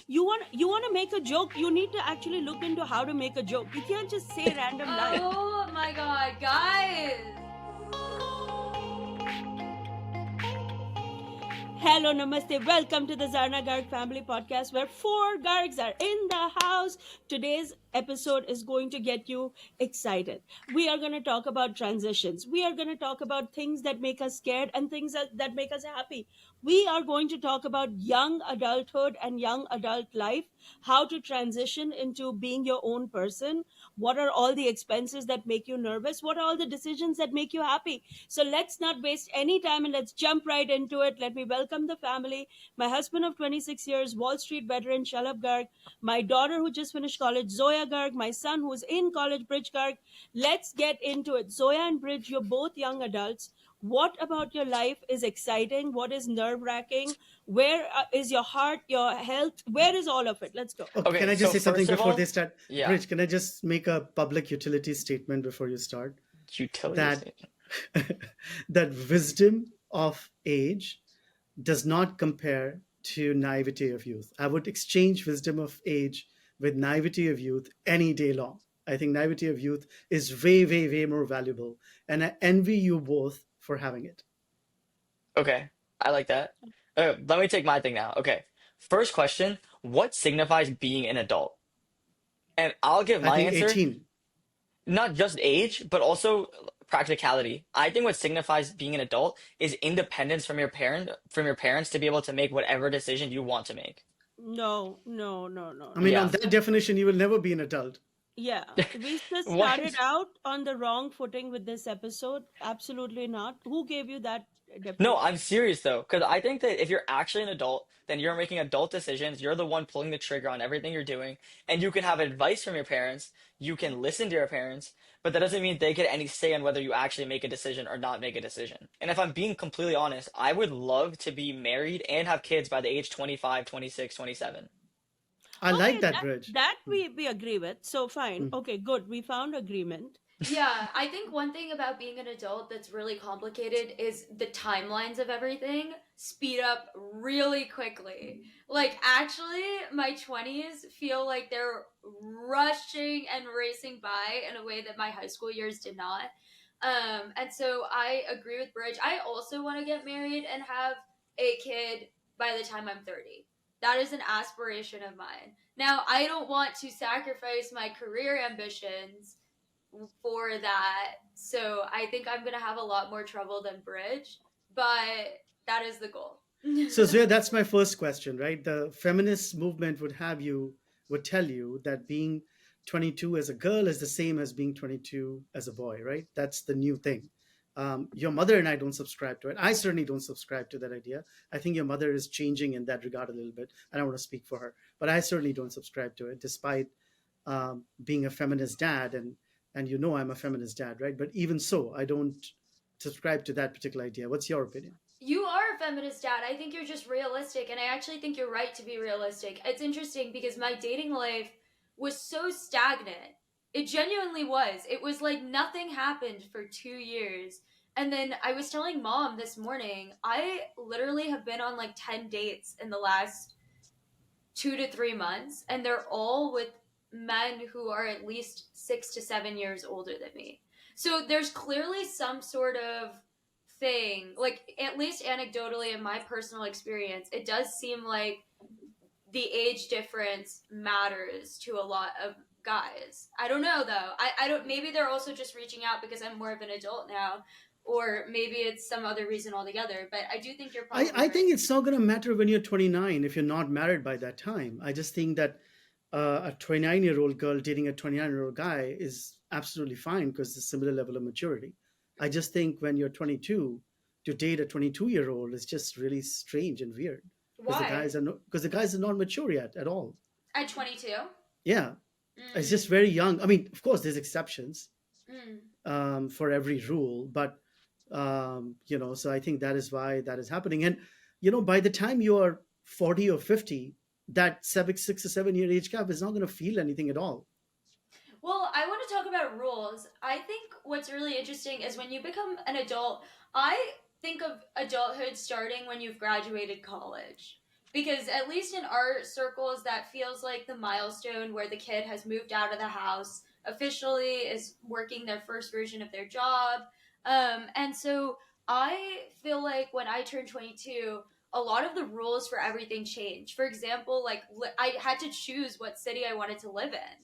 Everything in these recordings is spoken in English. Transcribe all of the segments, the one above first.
You want to make a joke, you need to actually look into how to make a joke. You can't just say random lines. Oh my god, guys! Hello, namaste. Welcome to the Zarna Garg family podcast where four Gargs are in the house. Today's episode is going to get you excited. We are going to talk about transitions. We are going to talk about things that make us scared and things that make us happy. We are going to talk about young adulthood and young adult life, how to transition into being your own person. What are all the expenses that make you nervous? What are all the decisions that make you happy? So let's not waste any time and let's jump right into it. Let me welcome the family. My husband of 26 years, Wall Street veteran Shalabh Garg, my daughter who just finished college, Zoya Garg, my son who's in college, Bridge Garg. Let's get into it. Zoya and Bridge, you're both young adults. What about your life is exciting? What is nerve wracking? Where is your heart, your health? Where is all of it? Let's go. Okay, can Okay, I just so say something first of before they all, start? yeah, Bridge, can I just make a public utility statement before you start? utility That statement. that wisdom of age does not compare to naivety of youth. I would exchange wisdom of age with naivety of youth any day long. I think naivety of youth is way, way, way more valuable, and I envy you both for having it. Okay, I like that. Let me take my thing now. Okay, first question, what signifies being an adult? And I'll give I my think answer, 18. not just age, but also practicality. I think what signifies being an adult is independence from your parents to be able to make whatever decision you want to make. No, no, no, no, I mean, no. on Yeah. that definition, you will never be an adult. Yeah, we just started What? out on the wrong footing with this episode. Absolutely not. Who gave you that No, definition? I'm serious though, because I think that if you're actually an adult, then you're making adult decisions. You're the one pulling the trigger on everything you're doing, and you can have advice from your parents. You can listen to your parents, but that doesn't mean they get any say on whether you actually make a decision or not make a decision. And if I'm being completely honest, I would love to be married and have kids by the age 25, 26, 27. I like Okay, that, that Bridge. that we agree with. So fine. Hmm. Okay, good. We found agreement. Yeah, I think one thing about being an adult that's really complicated is the timelines of everything speed up really quickly. Like, actually, my 20s feel like they're rushing and racing by in a way that my high school years did not. And so I agree with Bridge. I also want to get married and have a kid by the time I'm 30. That is an aspiration of mine. Now, I don't want to sacrifice my career ambitions for that. So I think I'm gonna have a lot more trouble than Bridge, but that is the goal. So, Zoya, that's my first question, right? The feminist movement would tell you that being 22 as a girl is the same as being 22 as a boy, right? That's the new thing. Your mother and I don't subscribe to it. I certainly don't subscribe to that idea. I think your mother is changing in that regard a little bit. I don't want to speak for her, but I certainly don't subscribe to it, despite being a feminist dad, and you know I'm a feminist dad, right? But even so, I don't subscribe to that particular idea. What's your opinion? You are a feminist dad. I think you're just realistic, and I actually think you're right to be realistic. It's interesting because my dating life was so stagnant. It genuinely was. It was like nothing happened for 2 years. And then I was telling mom this morning, I literally have been on like 10 dates in the last 2 to 3 months, and they're all with men who are at least 6 to 7 years older than me. So there's clearly some sort of thing, like at least anecdotally in my personal experience, it does seem like the age difference matters to a lot of guys. I don't know though. I don't, maybe they're also just reaching out because I'm more of an adult now, or maybe it's some other reason altogether. But I do think you're probably I right. think it's not going to matter when you're 29 if you're not married by that time. I just think that a 29-year-old girl dating a 29-year-old guy is absolutely fine because it's a similar level of maturity. I just think when you're 22, to date a 22-year-old is just really strange and weird because Why? the guys are not mature yet at all. At 22? Yeah, it's just Mm, very young. I mean, of course, there's exceptions mm. for every rule, but so I think that is why that is happening. And by the time you are 40 or 50, that 6 or 7 year age gap is not going to feel anything at all. Well, I want to talk about rules. I think what's really interesting is when you become an adult, I think of adulthood starting when you've graduated college. because at least in our circles that feels like the milestone where the kid has moved out of the house officially, is working their first version of their job. And so I feel like when I turned 22, a lot of the rules for everything changed. For example, like I had to choose what city I wanted to live in.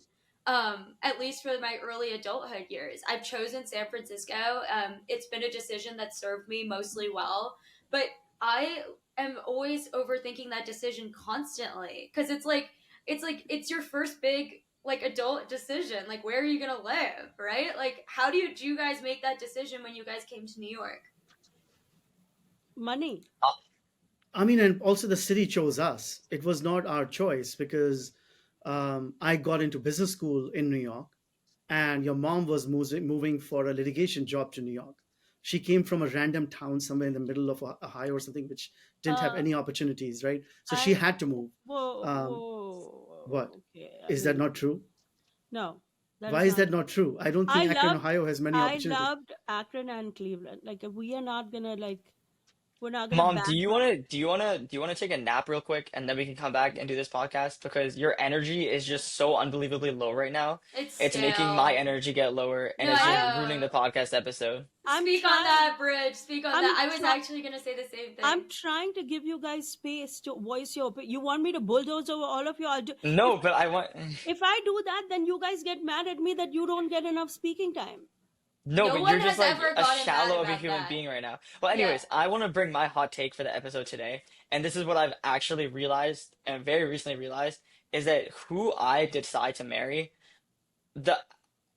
At least for my early adulthood years, I've chosen San Francisco. It's been a decision that served me mostly well, but I am always overthinking that decision constantly, because it's your first big like adult decision. Like, where are you gonna live, right? Like, how do you guys make that decision when you guys came to New York? Money. I mean, and also the city chose us. It was not our choice because I got into business school in New York, and your mom was moving for a litigation job to New York. She came from a random town somewhere in the middle of Ohio or something, which didn't have Uh, any opportunities, right? So she I had to move. whoa, Um, what? whoa. Okay, I Is that mean, not true? no, that Why is is not that true. not true? I don't I think Akron, loved, Ohio has many I opportunities. loved Akron and Cleveland. Like, we are not gonna like, we're not gonna Mom, back. do you wanna take a nap real quick and then we can come back and do this podcast because your energy is just so unbelievably low right now. It's It's making my stale. energy get lower and No, it's I just I'm, ruining the know. podcast episode. I'm Speak on trying. that, Bridge. Speak on I'm that. I was trying. actually gonna say the same I'm thing. trying to give you guys space to voice your opinion. You want me to bulldoze over all of you? I'll do. No, but I want If I do that, then you guys get mad at me that you don't get enough speaking time. No, No but one you're just has like ever a gotten mad shallow of a about human that. being right now. Well, Yeah. anyways, I want to bring my hot take for the episode today, and this is what I've actually realized and very recently realized is that who I decide to marry, the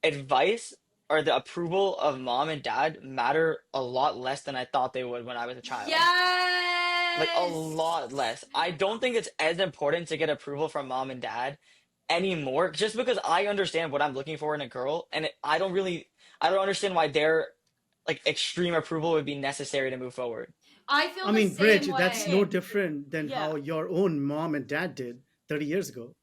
advice or the approval of mom and dad matter a lot less than I thought they would when I was a child. Like a Yes. lot less. I don't think it's as important to get approval from mom and dad anymore, just because I understand what I'm looking for in a girl, and I don't understand why their like extreme approval would be necessary to move forward. I feel I the mean, Bridge, same that's no way. Okay. different than Yeah. how your own mom and dad did 30 years ago.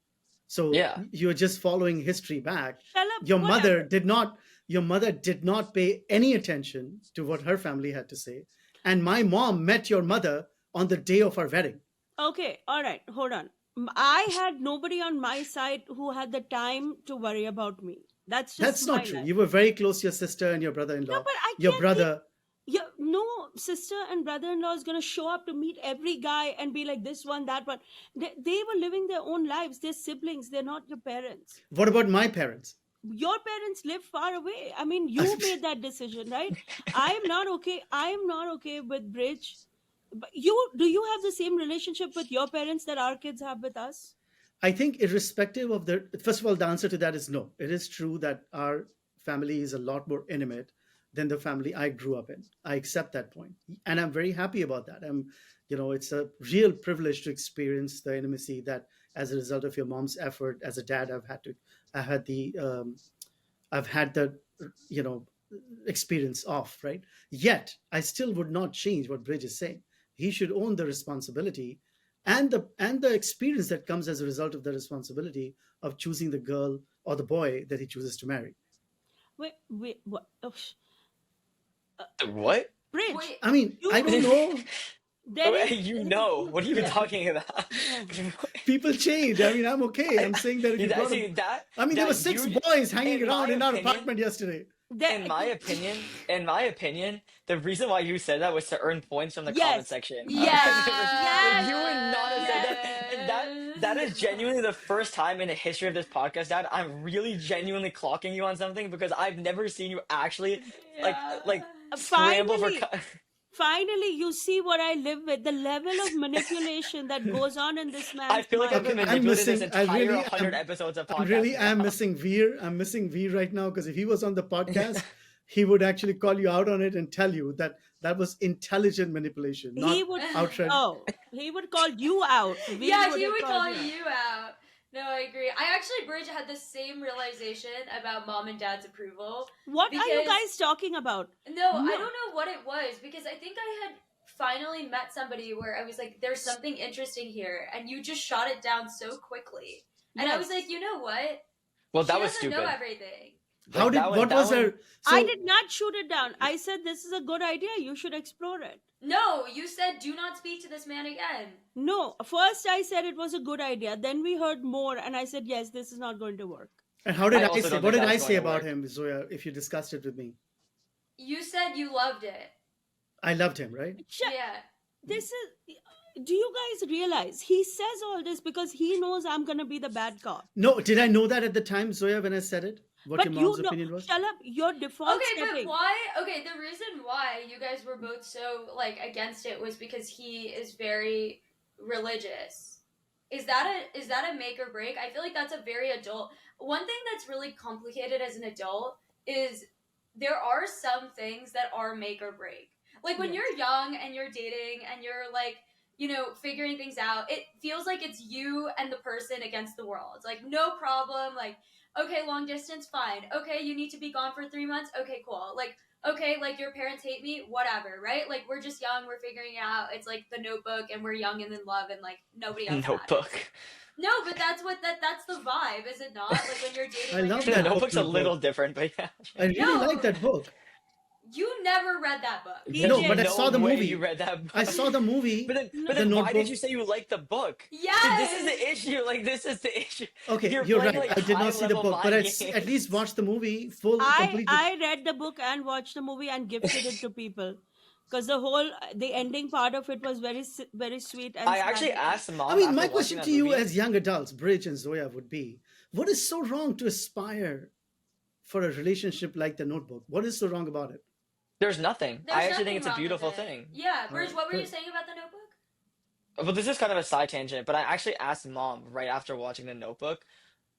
So Yeah. you're just following history back. Shut up. Your mother Whatever. did not your mother did not pay any attention to what her family had to say. And my mom met your mother on the day of our wedding. Okay. All right. Hold on. I had nobody on my side who had the time to worry about me. That's just That's not my true. life. You were very close to your sister and your No, brother-in-law. but I Your can't be. brother, Yeah, no sister and brother-in-law is gonna show up to meet every guy and be like this one, that one. They were living their own lives. They're siblings. They're not your parents. what about my parents? Your parents live far away. I mean, you made that decision, right? I am not okay. I am not okay with Bridge. But do you have the same relationship with your parents that our kids have with us? I think, irrespective of the, first of all, the answer to that is no. It is true that our family is a lot more intimate than the family I grew up in. I accept that point, and I'm very happy about that. It's a real privilege to experience the intimacy that, as a result of your mom's effort, as a dad, I had the, I've had the, you know, experience of, right? Yet, I still would not change what Bridge is saying. He should own the responsibility and the experience that comes as a result of the responsibility of choosing the girl or the boy that he chooses to marry. Wait, what? Oh, What? Bridge, Wait. I mean, I you don't know. there is You know, what are you talking about? People change. I mean, I'm okay. I'm saying that if you brought See a, that I mean, there were that six you boys hanging in my around in our opinion, apartment yesterday. there. in my opinion, the reason why you said that was to earn points from the comment Yes, section. yes, Like, yes, you would not have said that. yes. And that is genuinely the first time in the history of this podcast, Dad, I'm really genuinely clocking you on something because I've never seen you actually like Yeah. like scramble for Finally, you see what I live with. The level of manipulation that goes on in this I man's feel like I've mind. Okay, been I'm manipulated this missing. I entire really 100 am. episodes of I really podcasting am now. missing Veer. I'm missing Veer right now because if he was on the podcast, he would actually call you out on it and tell you that that was intelligent manipulation, He not would, outright. oh, he would call you out. We Yeah, would he have would called call you out. you out. No, I agree. I actually, Bridge, had the same realization about mom and dad's approval. What are you Because- guys talking about? No, I No. don't know what it was, because I think I had finally met somebody where I was like, there's something interesting here, and you just shot it down so quickly. And I was Yes. like, you know what? Well, She that was doesn't know stupid. everything. How Like, did that one- what that was one- her? I So did not shoot it down. I said this is a good idea. You should explore it. No, you said do not speak to this man again. No, first I said it was a good idea. Then we heard more, and I said, yes, this is not going to work. And how did I I also say? don't What think did I that's going say to about work. him, Zoya? If you discussed it with me, You said you loved it. I loved him, right? Yeah. This is. Do you guys realize he says all this because he knows I'm going to be the bad cop? No, did I know that at the time, Zoya, when I said it? What But your you mom's know, opinion was? shut up. Your default Okay, but setting. why? Okay, the reason why you guys were both so like against it was because he is very religious. Is that a make or break? I feel like that's a very adult. One thing that's really complicated as an adult is there are some things that are make or break. Like when Yes. you're young and you're dating and you're like, you know, figuring things out, it feels like it's you and the person against the world. Like no problem, like okay, long distance, fine. Okay, you need to be gone for 3 months. Okay, cool. Like, okay, like your parents hate me, whatever, right? Like we're just young, we're figuring it out. It's like the Notebook, and we're young and in love, and like nobody else matters. Notebook. No, but that's the vibe, is it not? Like when you're dating, I when love you're that young. book. Notebook's a little different, but yeah. I really No. like that book. You never read that book. He No, did. but I No saw the way movie. You read that book. I saw the movie. But then, No. but The then why Notebook. did you say you liked the book? Yes. This is the issue. Like this is the issue. Okay, You're you're playing, right. like, I did not see the high-level book, but mind at least games. watched the movie full, I completely. read the book and watched the movie and gifted it to people because the ending part of it was very sweet and I sad. actually asked mom I mean, after my watching question that to you movie. as young adults, Bridge and Zoya, would be: what is so wrong to aspire for a relationship like the Notebook? What is so wrong about it? There's nothing. There's I actually nothing think it's a wrong with beautiful it. thing. Yeah, Bridge, Alright, what were you good. saying about the Notebook? Well, this is kind of a side tangent, but I actually asked mom right after watching the Notebook,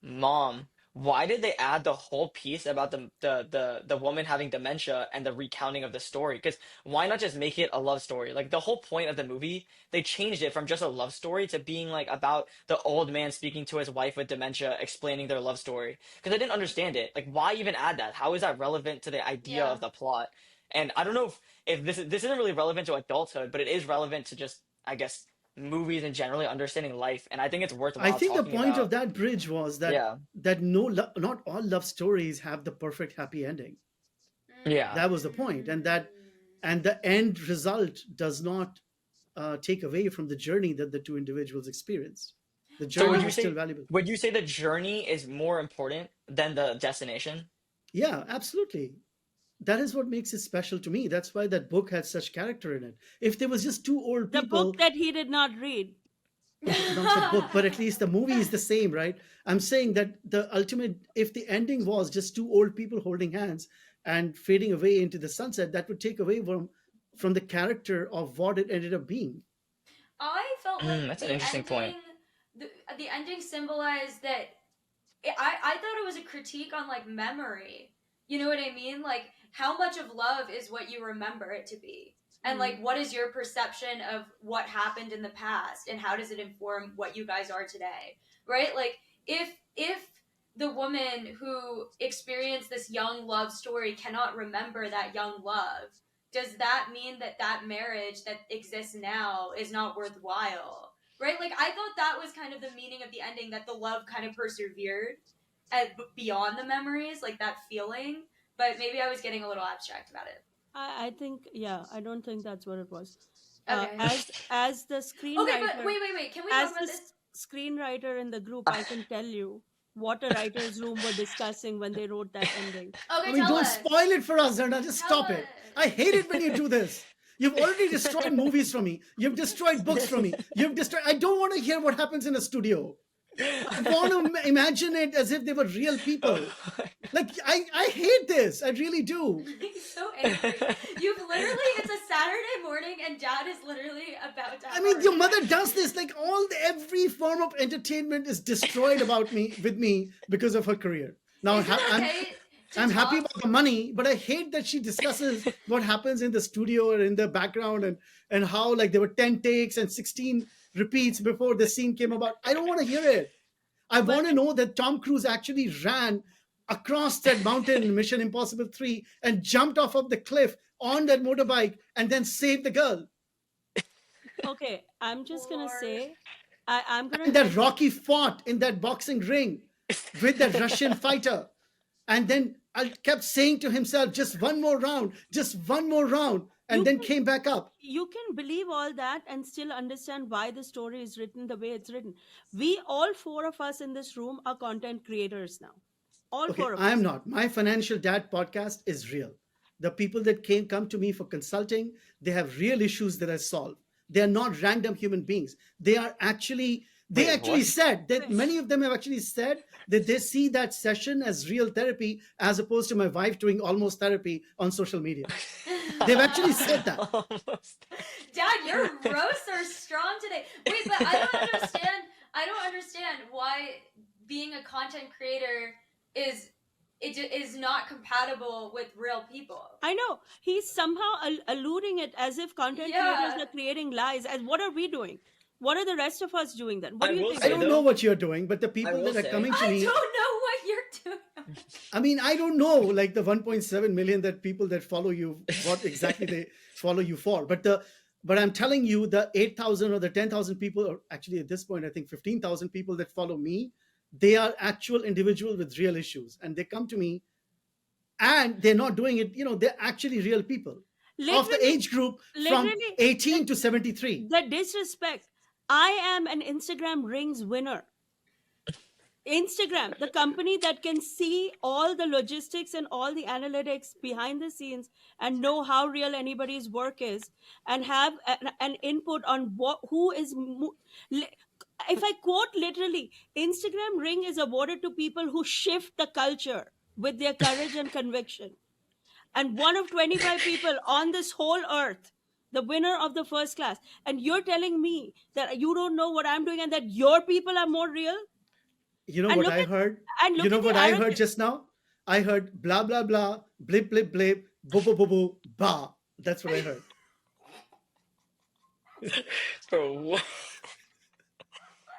Mom, why did they add the whole piece about the woman having dementia and the recounting of the story? Because why not just make it a love story? Like the whole point of the movie, they changed it from just a love story to being like about the old man speaking to his wife with dementia, explaining their love story. Because I didn't understand it. Like, why even add that? How is that relevant to the idea Yeah. of the plot? And I don't know if this isn't really relevant to adulthood, but it is relevant to just, I guess, movies and generally understanding life. And I think it's I worthwhile think the talking point of about. that, Bridge, was that Yeah. not all love stories have the perfect happy ending. Yeah. That was the point, and the end result does not take away from the journey that the two individuals experienced. The So journey was still say valuable. would you say the journey is more important than the destination? Yeah, absolutely. That is what makes it special to me. That's why that book had such character in it. If there was just two old The people, book that he did not read. not the book, but at least the movie is the same, right? I'm saying that the ultimate, if the ending was just two old people holding hands and fading away into the sunset, that would take away from the character of what it ended up being. I felt like That's an the interesting point. ending, the ending symbolized that. I thought it was a critique on like memory. You know what I mean? Like how much of love is what you remember it to be, and like what is your perception of what happened in the past, and how does it inform what you guys are today? Right? Like if the woman who experienced this young love story cannot remember that young love, does that mean that that marriage that exists now is not worthwhile? Right? Like I thought that was kind of the meaning of the ending, that the love kind of persevered beyond the memories, like that feeling. But maybe I was getting a little abstract about it. I think, yeah, I don't think that's what it was. Okay. As the screenwriter, Okay, but wait. Can we as talk the about this? screenwriter in the group, I can tell you what a writer's room were discussing when they wrote that ending. Okay, I mean, tell don't us. spoil it for us, Zarna. Just Tell stop it. us. I hate it when you do this. You've already destroyed movies for me. You've destroyed books for me. I don't want to hear what happens in a studio. I want to imagine it as if they were real people. Like, I hate this. I really do. He's so angry. You've literally, it's a Saturday morning and Dad is literally about to have I mean, a your heart mother attack. does this. Like, every form of entertainment is destroyed with me because of her career. Now, Is it okay to I'm happy talk? about the money, but I hate that she discusses what happens in the studio or in the background and how like there were 10 takes and 16 repeats before the scene came about. I don't want to hear it. I want to know that Tom Cruise actually ran across that mountain in Mission Impossible 3 and jumped off of the cliff on that motorbike and then saved the girl. Okay, I'm just gonna Lord. say, I'm gonna And that Rocky fought in that boxing ring with that Russian fighter. And then I kept saying to himself, just one more round, just one more round. and You then can came back up. you can believe all that and still understand why the story is written the way it's written. We all four of us in this room are content creators now. All Okay, four of I am us. not. My Financial Dad podcast is real. The people that came come to me for consulting, they have real issues that I solve. They are not random human beings. They Wait, actually what? said that Wait. many of them have actually said that they see that session as real therapy as opposed to my wife doing almost therapy on social media. They've actually said that. Almost. Dad, your roasts are strong today. Wait, but I don't understand. I don't understand why being a content creator is is not compatible with real people. I know he's somehow alluding it as if content creators Yeah. are creating lies. And what are we doing? What are the rest of us doing then? What I do you will think, I say don't Gaurav? know though, what you're doing, but the I people will that are say, coming to I me, don't know what you're doing. I mean, I don't know, like the 1.7 million that people that follow you, what exactly they follow you for. But I'm telling you, the 8,000 or the 10,000 people, or actually at this point, I think 15,000 people that follow me, they are actual individuals with real issues, and they come to me, and they're not doing it. They're actually real people of the Literally, age group from literally, 18 to 73. the disrespect. I am an Instagram rings winner. Instagram, the company that can see all the logistics and all the analytics behind the scenes and know how real anybody's work is and have an input on who is. Li- if I quote literally, Instagram ring is awarded to people who shift the culture with their courage and conviction. And one of 25 people on this whole earth, the winner of the first class. And you're telling me that you don't know what I'm doing and that your people are more real? You know And what look I at heard? and You look know at the what I heard arrogance. just now? I heard blah, blah, blah, blip, blip, blip, boo, boo, boo, boo, ba. That's what I heard. bro.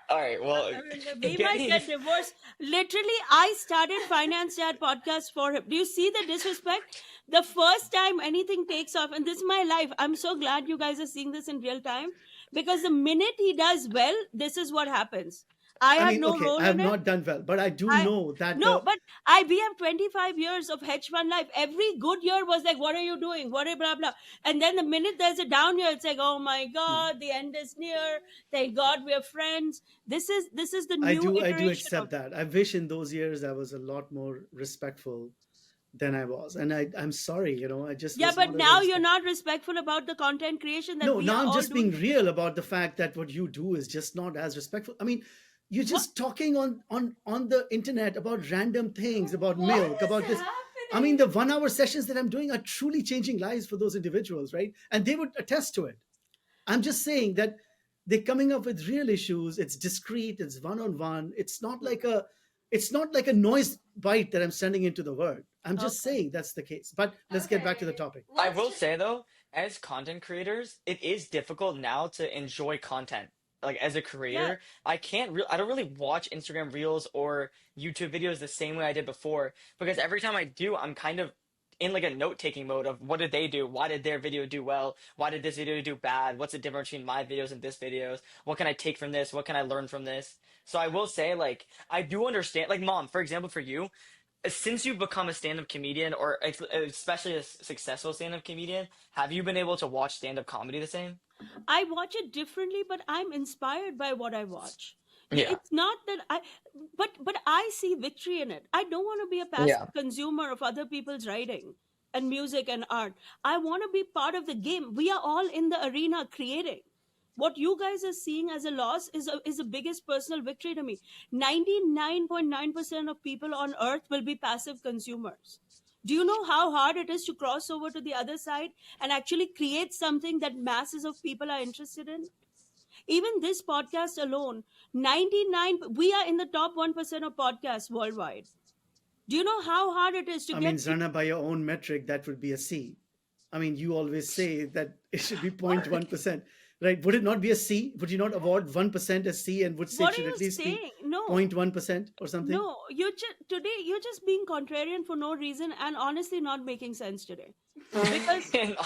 All right, well, I mean, we might getting get divorced. Literally, I started Finance Dad podcast for him. Do you see the disrespect? The first time anything takes off, and this is my life. I'm so glad you guys are seeing this in real time because the minute he does well, this is what happens. I I had mean, no okay, I role have in it. not done well, but I do I know that no, but I we have 25 years of hedge fund life. Every good year was like, what are you doing? What are blah blah. And then the minute there's a down year, it's like, oh my god, the end is near. Thank God we're friends. This is the new I do iteration of accept that. I wish in those years I was a lot more respectful than I was, and I'm sorry, I just yeah, was but not as a now you're respect. not respectful about the content creation that No, we now are I'm all just doing being together. real about the fact that what you do is just not as respectful. I mean, you're What just talking on the internet about random things, about What milk, is about this. I mean, happening? the 1 hour sessions that I'm doing are truly changing lives for those individuals, right? And they would attest to it. I'm just saying that they're coming up with real issues. It's discreet. It's one on one. It's not like a noise bite that I'm sending into the world. I'm just okay. saying that's the case. But let's get back to the Okay, topic. I let's will just. say though, as content creators, it is difficult now to enjoy content. Like as a Yeah. creator, I don't really watch Instagram Reels or YouTube videos the same way I did before because every time I do, I'm kind of in like a note-taking mode of what did they do? Why did their video do well? Why did this video do bad? What's the difference between my videos and this videos? What can I take from this? What can I learn from this? So I will say like I do understand like mom, for example, for you, since you've become a stand-up comedian or especially a successful stand-up comedian, have you been able to watch stand-up comedy the same? I watch it differently, but I'm inspired by what I watch. Yeah. It's not that but I see victory in it. I don't want to be a Yeah. passive consumer of other people's writing and music and art. I want to be part of the game. We are all in the arena creating. What you guys are seeing as a loss is the biggest personal victory to me. 99.9% of people on earth will be passive consumers. Do you know how hard it is to cross over to the other side and actually create something that masses of people are interested in? Even this podcast alone, 99, we are in the top 1% of podcasts worldwide. Do you know how hard it is to I mean, get people? Zarna, by your own metric, that would be a C. I mean, you always say that it should be What? 0.1%, right? Would it not be a C? Would you not award 1% as C and would say it What are should you at least be saying? No, 0.1% or something? no. Today you're just being contrarian for no reason and honestly not making sense today. because And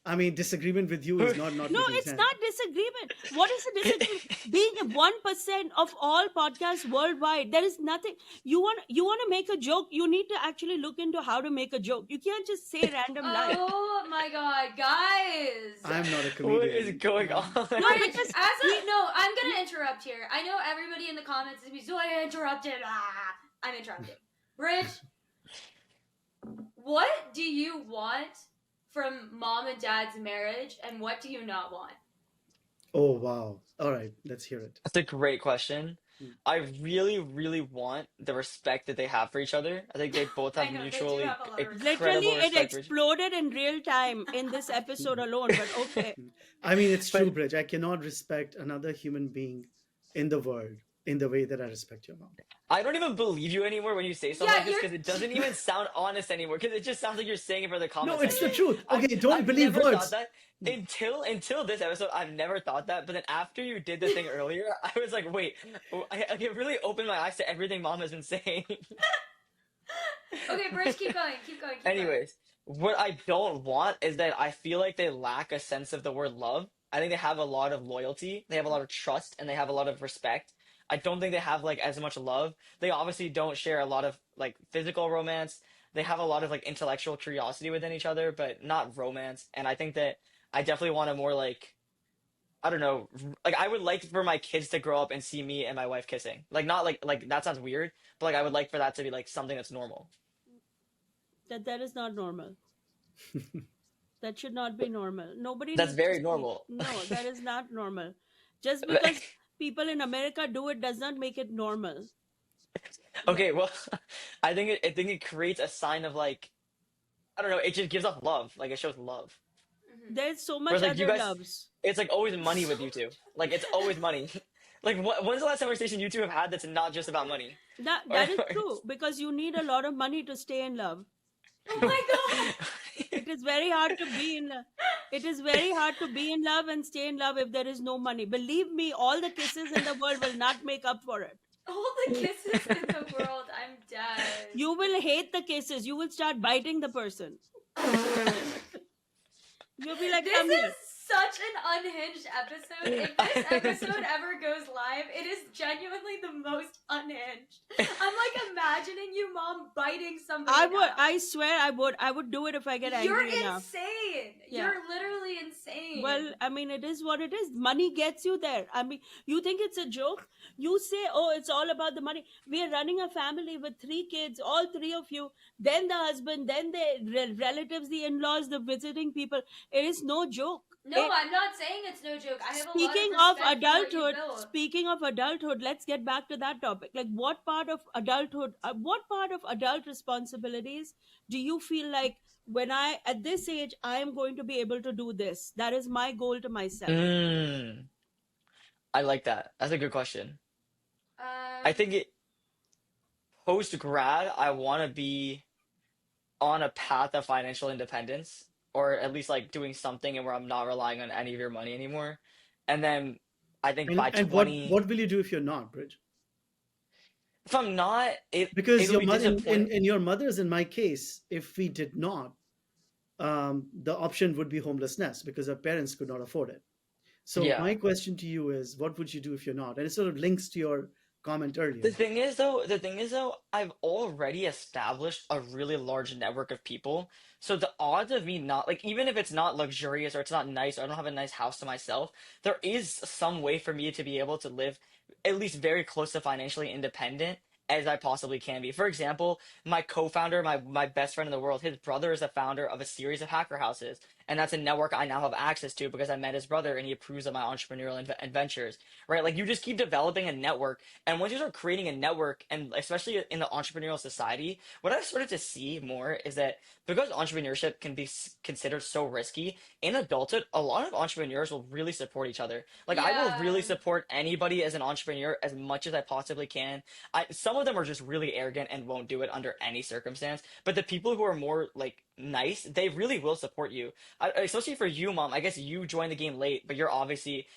I mean, disagreement with you is not no, making it's sense. not disagreement. What is a disagreement? Being 1% of all podcasts worldwide, there is nothing. You want to make a joke. You need to actually look into how to make a joke. You can't just say random line. Oh my god, guys! I'm not a what is comedian. going on? No, Bridge, because as we a no, I'm gonna interrupt here. I know everybody in the comments is so I interrupted. I'm interrupting. Bridge, what do you want from mom and dad's marriage, and what do you not want? Oh wow! All right, let's hear it. That's a great question. Hmm. I really, really want the respect that they have for each other. I think they both I have know they do mutually have a lot of respect. literally incredible it respect for each exploded in real time in this episode alone. But okay, I mean, it's true, But Bridge. I cannot respect another human being in the world in the way that I respect your mom. I don't even believe you anymore when you say something Yeah, like this because it doesn't even sound honest anymore. Because it just sounds like you're saying it for the comment No, it's the section. truth. I've Okay, don't I've believe never thought words. that until this episode. I've never thought that. But then after you did the thing earlier, I was like, wait, it really opened my eyes to everything mom has been saying. Okay, Bridge, keep going, keep going, keep going. Anyways, what I don't want is that I feel like they lack a sense of the word love. I think they have a lot of loyalty, they have a lot of trust, and they have a lot of respect. I don't think they have like as much love. They obviously don't share a lot of like physical romance. They have a lot of like intellectual curiosity within each other, but not romance. And I think that I definitely want a more like I don't know, like I would like for my kids to grow up and see me and my wife kissing. Like not like that sounds weird, but like I would like for that to be like something that's normal. that is not normal. That should not be normal. Nobody That's needs to very see. normal. No, that is not normal. Just because people in America do it does not make it normal. That, Okay, well, I think it creates a sign of like I don't know, it just gives off love. Like it shows love. Mhm. there's so much Whereas like you other guys loves. it's like always money with So you two. much. Like it's always money. Like when's the last conversation you two have had that's not just about money? That Or, that is true because you need a lot of money to stay in love. Oh my god! It is very hard to be in love. It is very hard to be in love and stay in love if there is no money. Believe me, all the kisses in the world will not make up for it. All the kisses in the world, I'm dead. You will hate the kisses. You will start biting the person. You'll be like, This come here. is such an unhinged episode. If this episode ever goes live, it is genuinely the most unhinged. I'm like imagining you, mom, biting somebody. I would. now. I swear, I would do it if I get You're angry enough. insane. Yeah. You're literally insane. Well, I mean, it is what it is. Money gets you there. I mean, you think it's a joke? You say, oh, it's all about the money. We are running a family with 3 kids, all 3 of you, then the husband, then the relatives, the in laws, the visiting people. It is no joke. no, It- I'm not saying it's no joke. I have a lot speaking of of respect for what you adulthood, built. speaking of adulthood, let's get back to that topic. Like, what part of adulthood, what part of adult responsibilities do you feel like when I, at this age, I am going to be able to do this? That is my goal to myself. mm, I like that. That's a good question. I Um, think it post grad, I want to be on a path of financial independence, or at least like doing something and where I'm not relying on any of your money anymore. And then I think by And 20, what will you do if you're not, Bridge? if I'm not, Because it'll your be mother, disappointing. in your mother's, in my case, if we did not, the option would be homelessness because our parents could not afford it. So Yeah. my question to you is, what would you do if you're not? And it sort of links to your comment earlier. The thing is though, I've already established a really large network of people. So the odds of me not like even if it's not luxurious or it's not nice or I don't have a nice house to myself, there is some way for me to be able to live at least very close to financially independent as I possibly can be. For example, my co-founder, my best friend in the world, his brother is a founder of a series of hacker houses. And that's a network I now have access to because I met his brother and he approves of my entrepreneurial adventures, right? Like you just keep developing a network. And once you start creating a network, and especially in the entrepreneurial society, what I've started to see more is that because entrepreneurship can be considered so risky, in adulthood, a lot of entrepreneurs will really support each other. Like I will really yeah. support anybody as an entrepreneur as much as I possibly can. Some of them are just really arrogant and won't do it under any circumstance. But the people who are more like nice, they really will support you. Especially for you, mom. I guess you joined the game late, but you're obviously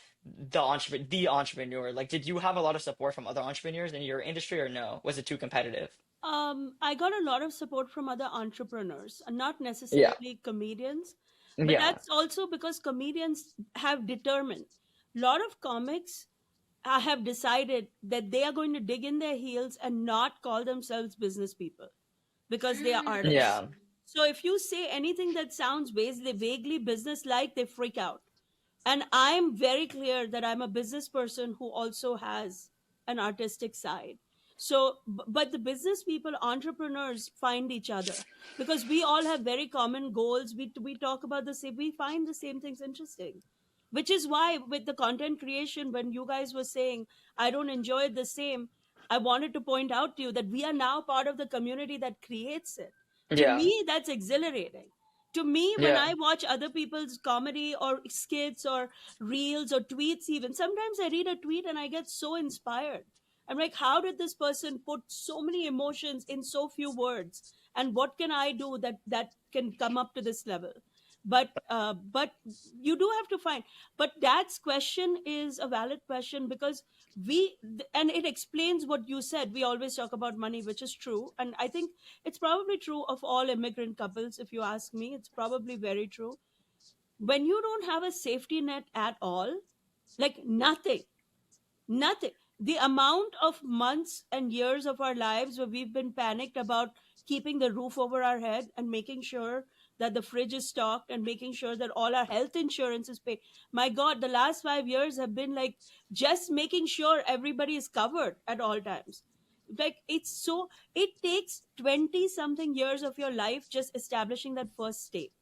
the entrepreneur. Like, did you have a lot of support from other entrepreneurs in your industry, or no? Was it too competitive? I got a lot of support from other entrepreneurs, not Yeah. necessarily comedians, but Yeah. that's also because comedians have determined. A lot of comics have decided that they are going to dig in their heels and not call themselves business people because they are artists. Yeah. So if you say anything that sounds vaguely business like, they freak out. And I'm very clear that I'm a business person who also has an artistic side. So but the business people, entrepreneurs, find each other because we all have very common goals. We talk about the same, we find the same things interesting, which is why with the content creation, when you guys were saying I don't enjoy it the same, I wanted to point out to you that we are now part of the community that creates it. To Yeah. me, that's exhilarating. To me, when Yeah. I watch other people's comedy or skits or reels or tweets, even sometimes I read a tweet and I get so inspired. I'm like, how did this person put so many emotions in so few words? And what can I do that can come up to this level? But you do have to find. But Dad's question is a valid question because and it explains what you said. We always talk about money, which is true, and I think it's probably true of all immigrant couples. If you ask me, it's probably very true. When you don't have a safety net at all, like nothing. The amount of months and years of our lives where we've been panicked about keeping the roof over our head and making sure that the fridge is stocked and making sure that all our health insurance is paid. My God, the last 5 years have been like just making sure everybody is covered at all times. Like it takes 20 something years of your life just establishing that first stake.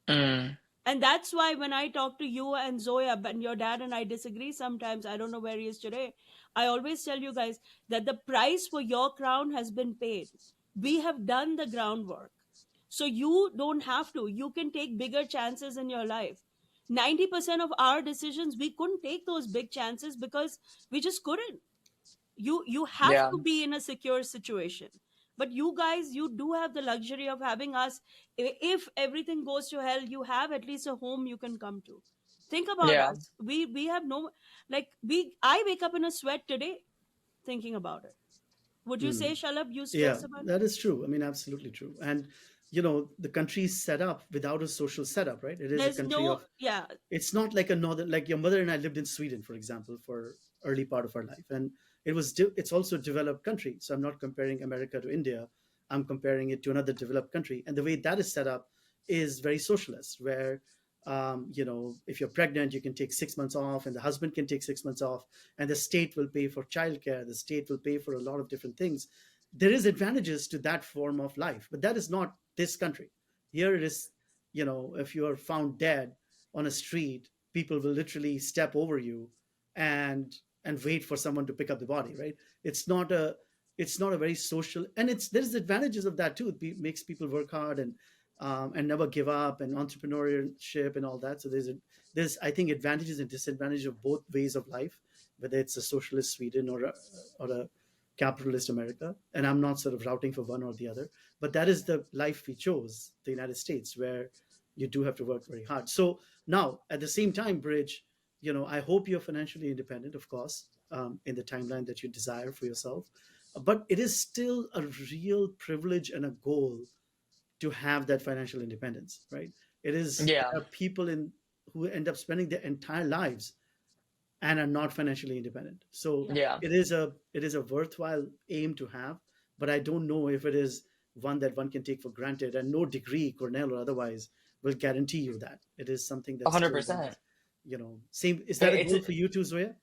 Mm. And that's why when I talk to you and Zoya, and your dad and I disagree sometimes, I don't know where he is today, I always tell you guys that the price for your crown has been paid. We have done the groundwork. So you don't have to. You can take bigger chances in your life. 90% of our decisions, we couldn't take those big chances because we just couldn't. You have Yeah. to be in a secure situation, but you guys, you do have the luxury of having us. If everything goes to hell, you have at least a home you can come to. Think about Yeah. us. We have no, like, we I wake up in a sweat today thinking about it. Would you say, Hmm. Shalab, you Yeah, stress about it? that is true. I mean, absolutely true. And the country is set up without a social setup, right? It is a There's country no, of. yeah. It's not like a northern, like your mother and I lived in Sweden, for example, for early part of our life, and it's also a developed country. So I'm not comparing America to India. I'm comparing it to another developed country, and the way that is set up is very socialist, where if you're pregnant, you can take 6 months off, and the husband can take 6 months off, and the state will pay for childcare. The state will pay for a lot of different things. There is advantages to that form of life, but that is not this country. Here it is, if you are found dead on a street, people will literally step over you and wait for someone to pick up the body, right? It's not a very social, and there's advantages of that too. It makes people work hard and never give up, and entrepreneurship and all that. So there's I think advantages and disadvantages of both ways of life, whether it's a socialist Sweden or a capitalist America. And I'm not sort of routing for one or the other, but that is the life we chose, the United States, where you do have to work very hard. So now, at the same time, Bridge, I hope you're financially independent, of course, in the timeline that you desire for yourself. But it is still a real privilege and a goal to have that financial independence, right? Yeah. There are people who end up spending their entire lives and are not financially independent. So Yeah. Yeah. it is a worthwhile aim to have, but I don't know if it is one that one can take for granted. And no degree, Cornell or otherwise, will guarantee you that. It is something A that hundred still percent. needs, same. Is that a It's goal for you too, Zoya?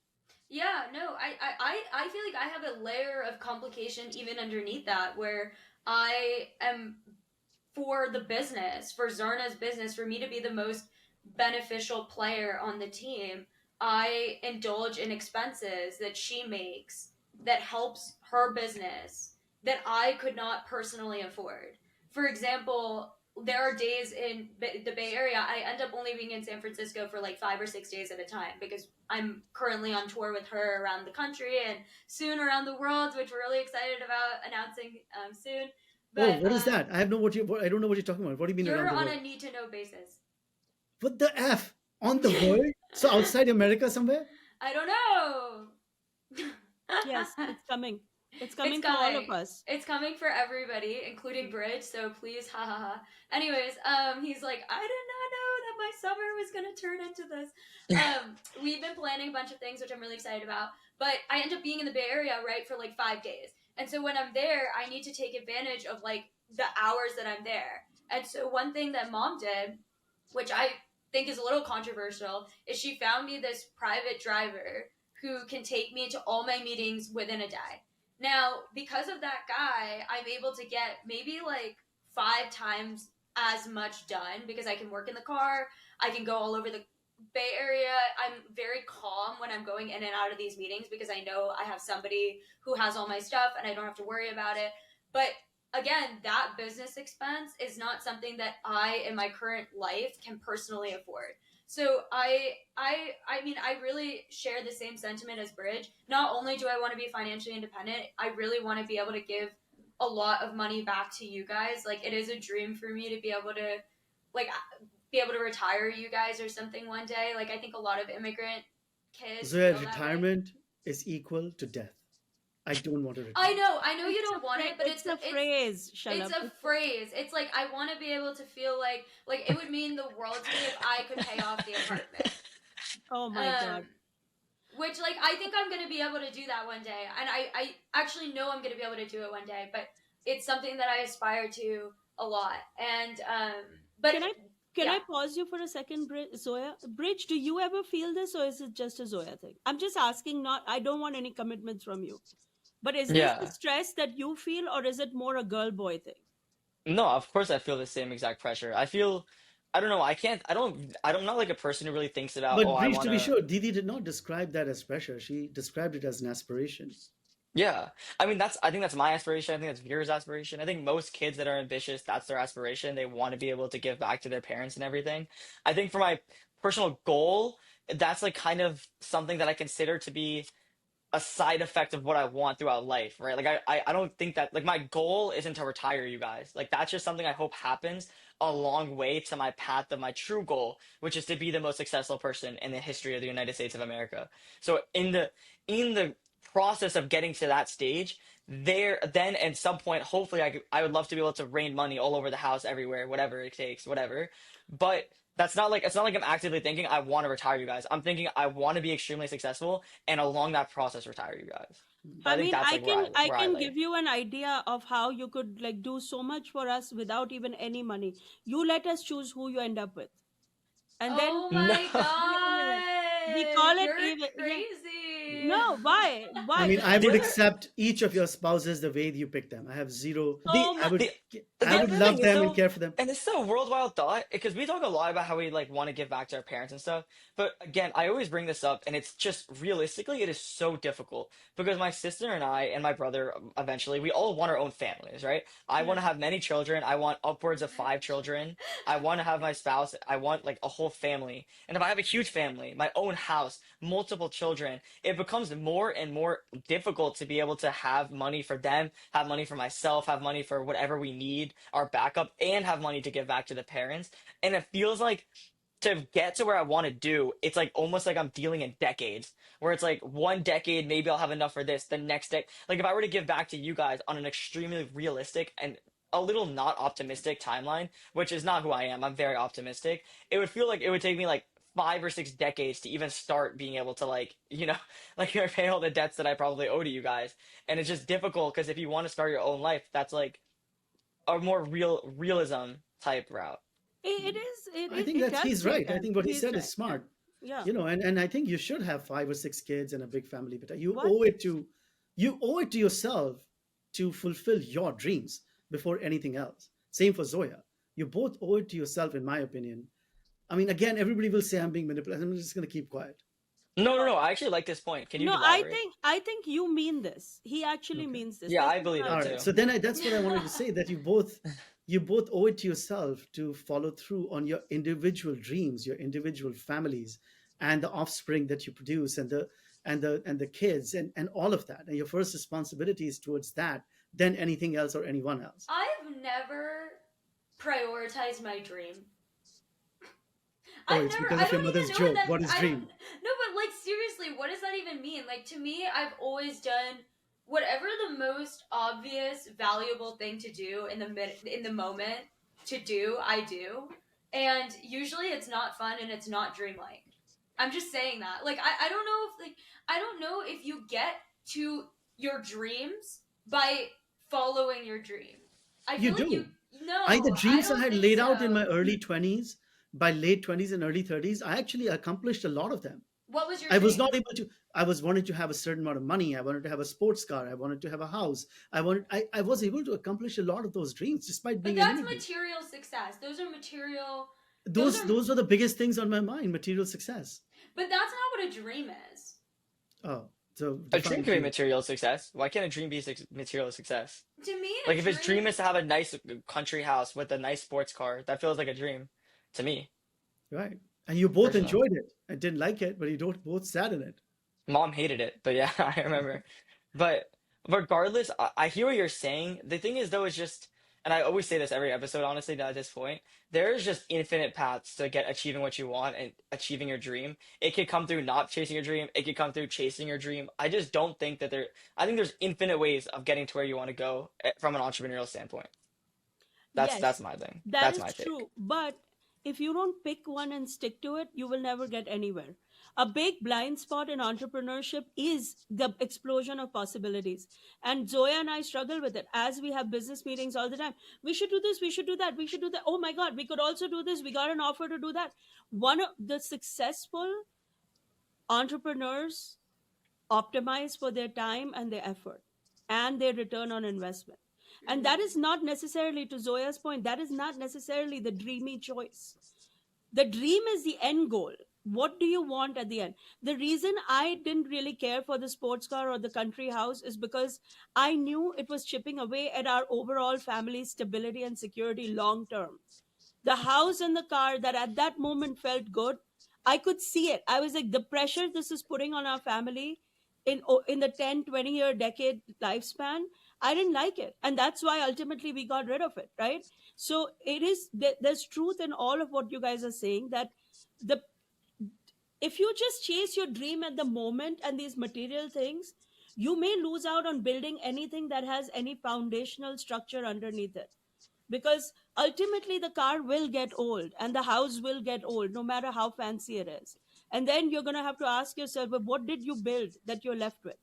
Yeah, no, I feel like I have a layer of complication even underneath that where I am for the business, for Zarna's business, for me to be the most beneficial player on the team, I indulge in expenses that she makes that helps her business that I could not personally afford. For example, there are days in the Bay Area, I end up only being in San Francisco for like 5 or 6 days at a time because I'm currently on tour with her around the country and soon around the world, which we're really excited about announcing soon. Oh, But what is that? I have no I don't know what you're talking about. What do you mean you're around the on world? a need to know basis. What the f on the world? So outside America somewhere? I don't know. Yes, it's coming. It's It's coming for all of coming. us. It's coming for everybody, including Bridge. So please, ha ha ha. Anyways, he's like, I did not know that my summer was gonna turn into this. We've been planning a bunch of things, which I'm really excited about. But I end up being in the Bay Area, right, for like 5 days. And so when I'm there, I need to take advantage of like the hours that I'm there. And so one thing that mom did, which I think is a little controversial, is she found me this private driver who can take me to all my meetings within a day. Now, because of that guy, I'm able to get maybe like 5 times as much done because I can work in the car. I can go all over the Bay Area. I'm very calm when I'm going in and out of these meetings because I know I have somebody who has all my stuff and I don't have to worry about it. But again, that business expense is not something that I in my current life can personally afford. So I mean I really share the same sentiment as Bridge. Not only do I want to be financially independent, I really want to be able to give a lot of money back to you guys. Like it is a dream for me to be able to like be able to retire you guys or something one day. Like I think a lot of immigrant kids Zoya, feel that way. retirement is equal to death. I don't want to I retire. know, I know you It's a don't want it, but it's a phrase, it's Shalab. a phrase. It's like I want to be able to feel like it would mean the world to me if I could pay off the apartment. Oh my Um, God. which like I think I'm gonna be able to do that one day, and I actually know I'm gonna be able to do it one day. But it's something that I aspire to a lot, and but Can I can yeah. I pause you for a second, Zoya? Bridge, do you ever feel this, or is it just a Zoya thing? I'm just asking. Not, I don't want any commitments from you. But is this the Yeah. stress that you feel, or is it more a girl boy thing? No, of course I feel the same exact pressure. I feel, I don't know, I can't, I'm not like a person who really thinks about, oh, But I Breach, want to be to, sure, Didi did not describe that as pressure. She described it as an aspiration. yeah. I mean, I think that's my aspiration. I think that's Vera's aspiration. I think most kids that are ambitious, that's their aspiration. They want to be able to give back to their parents and everything. I think for my personal goal, that's like kind of something that I consider to be a side effect of what I want throughout life, right? Like I don't think that like my goal isn't to retire you guys. Like that's just something I hope happens along way to my path of my true goal, which is to be the most successful person in the history of the United States of America. So in the process of getting to that stage, there then at some point, hopefully I would love to be able to rain money all over the house, everywhere, whatever it takes, whatever. But that's not like it's not like I'm actively thinking I want to retire you guys. I'm thinking I want to be extremely successful and along that process retire you guys. So I I think mean, that's like I where I can give lay. you an idea of how you could like do so much for us without even any money. You let us choose who you end up with, and then Oh No. my yeah, we call god, it you're even. Yeah, crazy. no, why? I Why? mean, I would The accept each of your spouses the way you pick them. I have zero. the Oh I my. would, the I the would other thing love is them and though, care for them. and this is a worldwide thought because we talk a lot about how we like want to give back to our parents and stuff. But again, I always bring this up, and it's just realistically, it is so difficult because my sister and I and my brother eventually we all want our own families, right? I want Yeah. to have many children. I want upwards of 5 children. I want to have my spouse. I want like a whole family. And if I have a huge family, my own house, multiple children, it becomes more and more difficult to be able to have money for them, have money for myself, have money for whatever we need, our backup, and have money to give back to the parents. And it feels like to get to where I want to do, it's like almost like I'm dealing in decades, where it's like 1 decade, maybe I'll have enough for this, the next day. Like if I were to give back to you guys on an extremely realistic and a little not optimistic timeline, which is not who I am, I'm very optimistic, it would feel like it would take me like 5 or 6 decades to even start being able to like, like pay all the debts that I probably owe to you guys. And it's just difficult because if you want to start your own life, that's like a more realism type route. It is. I think It that does he's make right. I sense. think what he He's said right. is Yeah. smart. Yeah. And I think you should have 5 or 6 kids and a big family, but What? you owe it to yourself to fulfill your dreams before anything else. Same for Zoya. You both owe it to yourself, in my opinion. I mean, again, everybody will say I'm being manipulated. I'm just going to keep quiet. No, no, No. no. I actually like this point. Can you No. elaborate? I think you mean this. He actually Okay. means this. Yeah, This I is believe not. it All right. too. So then that's what I wanted to say, that you both owe it to yourself to follow through on your individual dreams, your individual families, and the offspring that you produce, and the kids, and all of that. And your first responsibility is towards that than anything else or anyone else. I've never prioritized my dream. Oh, it's because I of your don't even mother's know what joke. that, What is I don't, dream? no, but like seriously, what does that even mean? Like to me, I've always done whatever the most obvious, valuable thing to do in the moment to do, I do. And usually it's not fun and it's not dreamlike. I'm just saying that. Like I don't know if like I don't know if you get to your dreams by following your dream. I You feel like you do. The no, I dreams I don't had think laid out in my so. early 20s, by late 20s and early 30s, I actually accomplished a lot of them. What was your I was not dream? able to. I was wanted to have a certain amount of money. I wanted to have a sports car. I wanted to have a house. I was able to accomplish a lot of those dreams despite But being an that's immigrant. material success. Those are material. Those Those are. those were the biggest things on my mind, material success. But that's not what a dream is. Oh, so A dream define can be dream. material success. Why can't a dream be material success? To me, Like a if his dream. dream is to have a nice country house with a nice sports car, that feels like a dream to me, Right. And you both personally. enjoyed it and didn't like it, but you don't both sat in it. Mom hated it, but yeah, I remember. But regardless, I hear what you're saying. The thing is, though, is just, and I always say this every episode, honestly, at this point, there is just infinite paths to get achieving what you want and achieving your dream. It could come through not chasing your dream. It could come through chasing your dream. I just don't think that I think there's infinite ways of getting to where you want to go from an entrepreneurial standpoint. That's Yes, my thing. that That's is my take. true. But if you don't pick one and stick to it, you will never get anywhere. A big blind spot in entrepreneurship is the explosion of possibilities. And Zoya and I struggle with it as we have business meetings all the time. We should do this, we should do that, we should do that. Oh my God, we could also do this. We got an offer to do that. One of the successful entrepreneurs optimize for their time and their effort and their return on investment. And that Mhm. is not necessarily, to Zoya's point, that is not necessarily the dreamy choice. The dream is the end goal. What do you want at the end? The reason I didn't really care for the sports car or the country house is because I knew it was chipping away at our overall family stability and security long term. The house and the car that at that moment felt good, I could see it. I was like, the pressure this is putting on our family in the 10-20 year decade lifespan, I didn't like it, and that's why ultimately we got rid of it, right? So it is there's truth in all of what you guys are saying, that the if you just chase your dream at the moment and these material things, you may lose out on building anything that has any foundational structure underneath it, because ultimately the car will get old and the house will get old no matter how fancy it is, and then you're going to have to ask yourself, but what did you build that you're left with,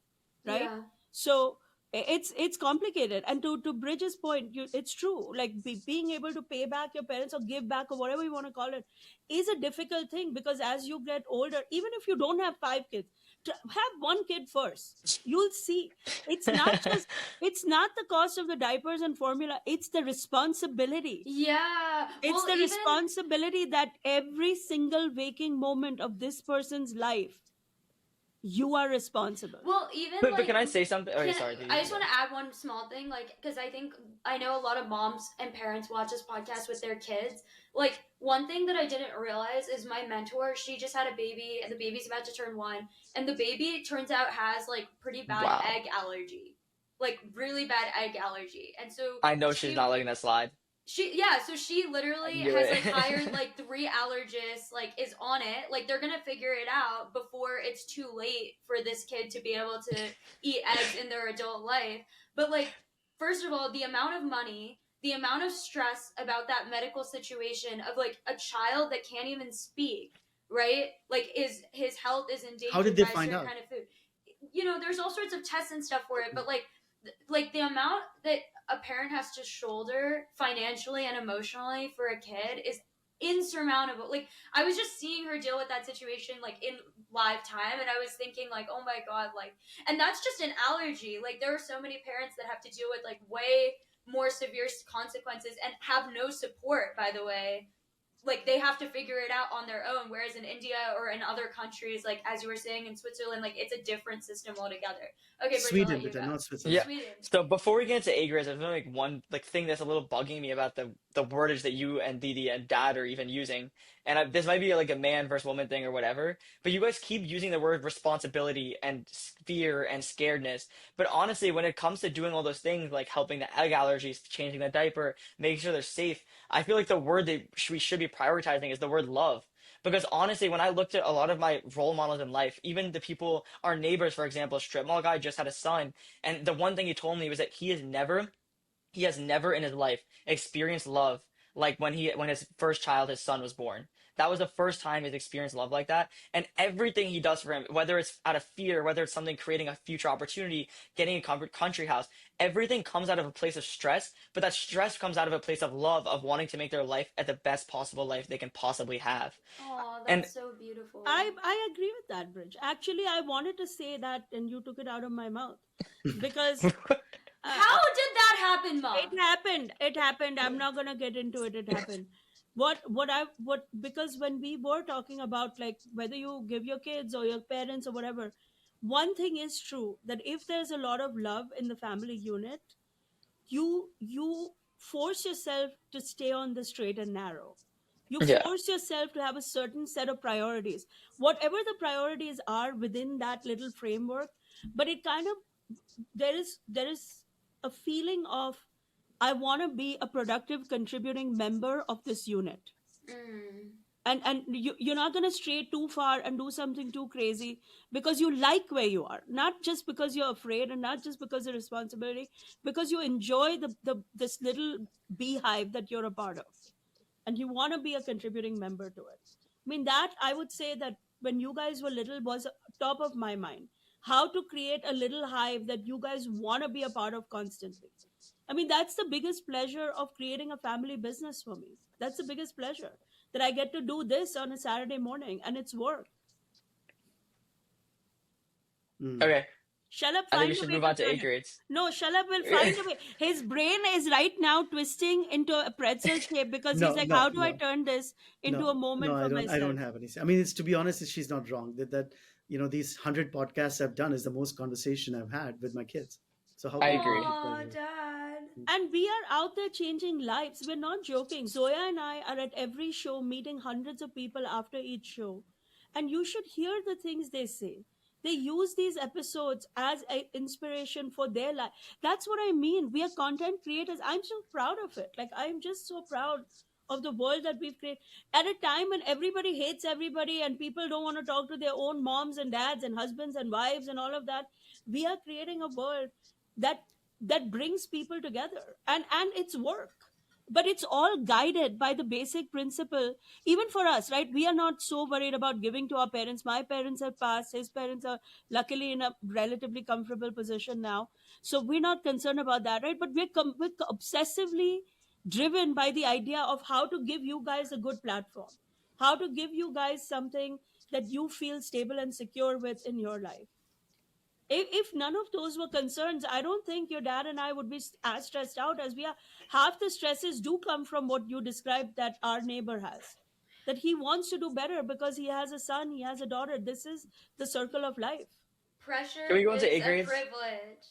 right? Yeah. So it's complicated, and to Bridget's point, it's true, like being able to pay back your parents or give back or whatever you want to call it is a difficult thing, because as you get older, even if you don't have 5 kids, to have one kid first, you'll see it's not just, it's not the cost of the diapers and formula, it's the responsibility. Yeah. It's Well, the even responsibility that every single waking moment of this person's life, you are responsible. even But like can I say something? Oh, can sorry, I you can just want go. to add one small thing, like, because I think I know a lot of moms and parents watch this podcast with their kids. Like, one thing that I didn't realize is my mentor, she just had a baby and the baby's about to turn 1, and the baby, it turns out, has like pretty bad Wow. egg allergy, like really bad egg allergy. And so I know she's not letting that slide. so she I literally knew has like it. hired like 3 allergists, like is on it, like they're gonna figure it out before it's too late for this kid to be able to eat eggs in their adult life. But like, first of all, the amount of money, the amount of stress about that medical situation of like a child that can't even speak, right? Like, is his health is How did endangered they by a find certain out? kind of food. There's all sorts of tests and stuff for it, but like the amount that a parent has to shoulder financially and emotionally for a kid is insurmountable. Like, I was just seeing her deal with that situation like in live time, and I was thinking like, oh my god, like, and that's just an allergy. Like, there are so many parents that have to deal with like way more severe consequences and have no support, by the way. Like, they have to figure it out on their own, whereas in India or in other countries, like as you were saying, in Switzerland, like it's a different system altogether. Okay, Bridge, I'll Sweden, let you but go. not Switzerland. Yeah. Sweden. So before we get into egos, there's only like one like thing that's a little bugging me about the wordage that you and Didi and Dad are even using. And this might be like a man versus woman thing or whatever, but you guys keep using the word responsibility and fear and scaredness. But honestly, when it comes to doing all those things like helping the egg allergies, changing the diaper, making sure they're safe, I feel like the word that we should be prioritizing is the word love. Because honestly, when I looked at a lot of my role models in life, even the people, our neighbors, for example, strip mall guy just had a son, and the one thing he told me was that he has never in his life experienced love like when his first child, his son, was born. That was the first time he's experienced love like that. And everything he does for him, whether it's out of fear, whether it's something creating a future opportunity, getting a country house, everything comes out of a place of stress. But that stress comes out of a place of love, of wanting to make their life at the best possible life they can possibly have. Oh, And that's so beautiful. I agree with that, Bridge. Actually, I wanted to say that, and you took it out of my mouth because How did that happen, it Mom? happened. It happened. I'm not gonna get into it. It happened. What because when we were talking about like whether you give your kids or your parents or whatever, one thing is true that if there's a lot of love in the family unit, you force yourself to stay on the straight and narrow. You yeah, force yourself to have a certain set of priorities, whatever the priorities are within that little framework. But it kind of there is a feeling of I want to be a productive contributing member of this unit. Mm. And you're not going to stray too far and do something too crazy because you like where you are, not just because you're afraid and not just because of responsibility, because you enjoy the this little beehive that you're a part of, and you want to be a contributing member to it. I mean, that I would say that when you guys were little was top of my mind, how to create a little hive that you guys want to be a part of constantly. I mean, that's the biggest pleasure of creating a family business for me. That's the biggest pleasure, that I get to do this on a Saturday morning and it's work. Mm. okay. Shalab I think we find a should way move to on to turn A it. grades. No, Shalab will find a way. His brain is right now twisting into a pretzel shape because he's No, like, no, how do I no, turn this into a no. moment for I don't myself? have any. I mean, it's to be honest, she's not wrong. That these 100 podcasts I've done is the most conversation I've had with my kids. So how I can it not agree. be Oh, pleasure? Dad. And we are out there changing lives. We're not joking. Zoya and I are at every show meeting hundreds of people after each show. And you should hear the things they say. They use these episodes as an inspiration for their life. That's what I mean. We are content creators. I'm so proud of it. Like, I'm just so proud of the world that we've created. At a time when everybody hates everybody and people don't want to talk to their own moms and dads and husbands and wives and all of that, we are creating a world that brings people together, and it's work, but it's all guided by the basic principle. Even for us, right, we are not so worried about giving to our parents. My parents have passed, his parents are luckily in a relatively comfortable position now, so we're not concerned about that, right? But we're obsessively driven by the idea of how to give you guys a good platform, how to give you guys something that you feel stable and secure with in your life. If none of those were concerns, I don't think your dad and I would be as stressed out as we are. Half the stresses do come from what you described that our neighbor has. That he wants to do better because he has a son, he has a daughter. This is the circle of life. Pressure Can we go on to is A a grades? privilege.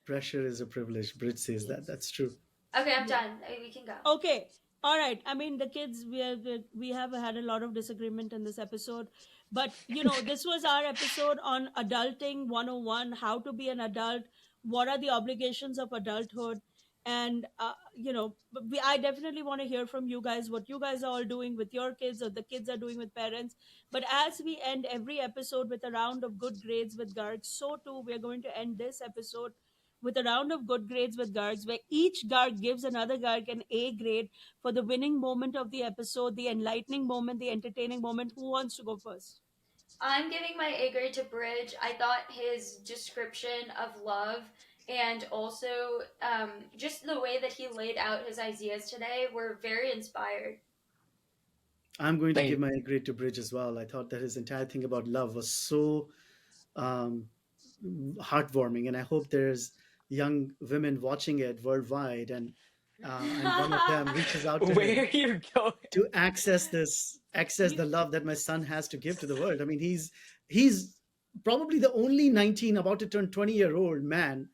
Pressure is a privilege. Bridge says that. Yes. That's true. Okay, I'm Yeah. done. We can go. Okay. All right. I mean, the kids, we have had a lot of disagreement in this episode. But, this was our episode on adulting 101, how to be an adult, what are the obligations of adulthood. And, I definitely want to hear from you guys what you guys are all doing with your kids or the kids are doing with parents. But as we end every episode with a round of good grades with Garg, so too, we're going to end this episode with a round of good grades with Gargs, where each Garg gives another Garg an A grade for the winning moment of the episode, the enlightening moment, the entertaining moment. Who wants to go first? I'm giving my A grade to Bridge. I thought his description of love and also just the way that he laid out his ideas today were very inspired. I'm going to Thank give you. my grade to Bridge as well. I thought that his entire thing about love was so um, heartwarming, and I hope there's young women watching it worldwide, and one of them reaches out to Where him are you going? to access the love that my son has to give to the world. I mean, he's probably the only 19 about to turn 20-year-old man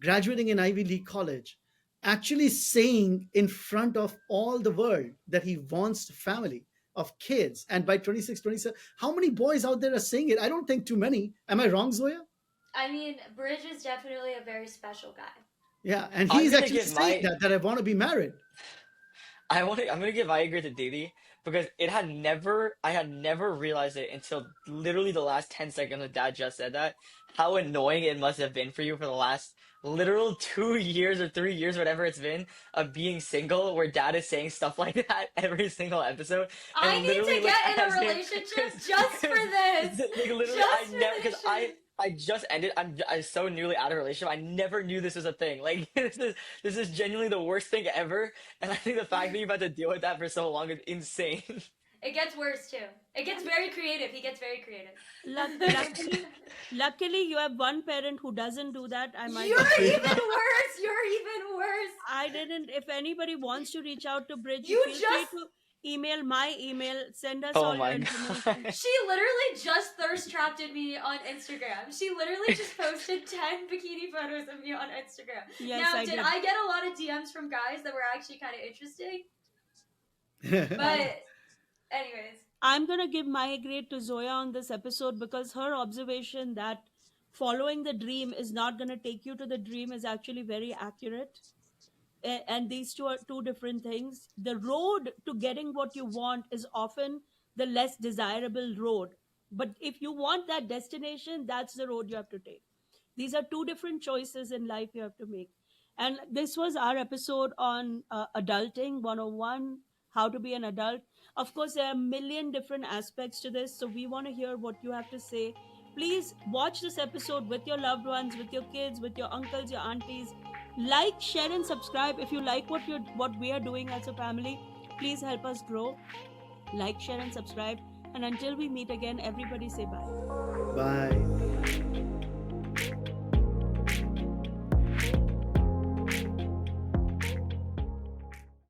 graduating in Ivy League college actually saying in front of all the world that he wants a family of kids. And by 26, 27, how many boys out there are saying it? I don't think too many. Am I wrong, Zoya? I mean, Bridge is definitely a very special guy. Yeah, and I'm he's gonna actually give saying my that I want to be married. I'm gonna give my grade to Didi because I had never realized it until literally the last 10 seconds when Dad just said that, how annoying it must have been for you for the last literal 2 years or 3 years, whatever it's been, of being single, where Dad is saying stuff like that every single episode, I and need literally to like get in a as if, relationship just for this. like literally I Just for never this because shit. I just ended. I'm so newly out of a relationship. I never knew this was a thing. Like this is genuinely the worst thing ever. And I think the fact that you've had to deal with that for so long is insane. It gets worse too. It gets very creative. He gets very creative. Luckily, you have one parent who doesn't do that. I might. You're even worse. You're even worse. I didn't. If anybody wants to reach out to Bridge, You feel just- free to email my email. Send us Oh all my your information. God. She literally just thirst trapped me on Instagram. She literally just posted 10 bikini photos of me on Instagram. Yes, now, I did did. I get a lot of DMs from guys that were actually kind of interesting? But, anyways. I'm going to give my grade to Zoya on this episode because her observation that following the dream is not going to take you to the dream is actually very accurate. And these two are two different things. The road to getting what you want is often the less desirable road. But if you want that destination, that's the road you have to take. These are two different choices in life you have to make. And this was our episode on adulting 101, how to be an adult. Of course, there are a million different aspects to this. So we want to hear what you have to say. Please watch this episode with your loved ones, with your kids, with your uncles, your aunties. Like, share, and subscribe. If you like what we are doing as a family, please help us grow. Like, share, and subscribe. And until we meet again, everybody say bye. Bye.